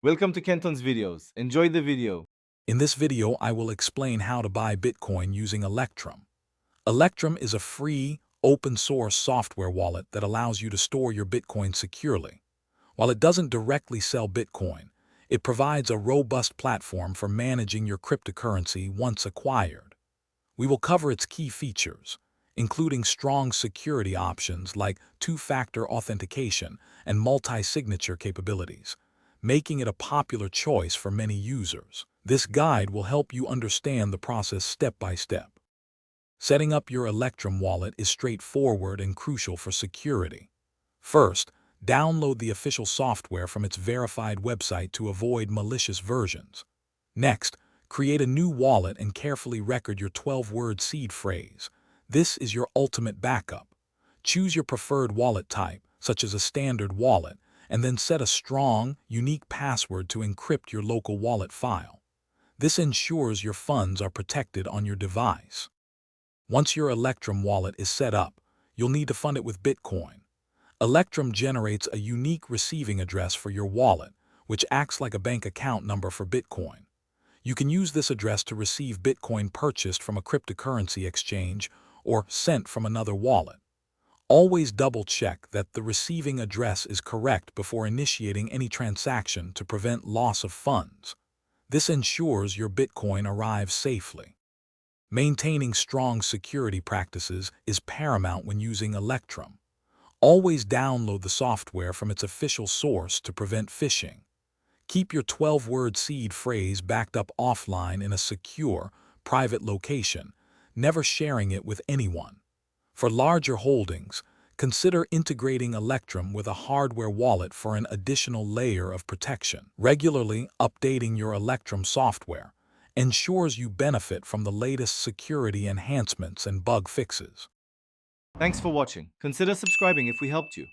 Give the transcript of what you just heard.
Welcome to Kenton's videos. Enjoy the video. In this video, I will explain how to buy Bitcoin using Electrum. Electrum is a free, open-source software wallet that allows you to store your Bitcoin securely. While it doesn't directly sell Bitcoin, it provides a robust platform for managing your cryptocurrency once acquired. We will cover its key features, including strong security options like two-factor authentication and multi-signature capabilities, making it a popular choice for many users. This guide will help you understand the process step by step. Setting up your Electrum wallet is straightforward and crucial for security. First, download the official software from its verified website to avoid malicious versions. Next, create a new wallet and carefully record your 12-word seed phrase. This is your ultimate backup. Choose your preferred wallet type, such as a standard wallet, and then set a strong, unique password to encrypt your local wallet file. This ensures your funds are protected on your device. Once your Electrum wallet is set up, you'll need to fund it with Bitcoin. Electrum generates a unique receiving address for your wallet, which acts like a bank account number for Bitcoin. You can use this address to receive Bitcoin purchased from a cryptocurrency exchange or sent from another wallet. Always double-check that the receiving address is correct before initiating any transaction to prevent loss of funds. This ensures your Bitcoin arrives safely. Maintaining strong security practices is paramount when using Electrum. Always download the software from its official source to prevent phishing. Keep your 12-word seed phrase backed up offline in a secure, private location, never sharing it with anyone. For larger holdings, consider integrating Electrum with a hardware wallet for an additional layer of protection. Regularly updating your Electrum software ensures you benefit from the latest security enhancements and bug fixes. Thanks for watching. Consider subscribing if we helped you.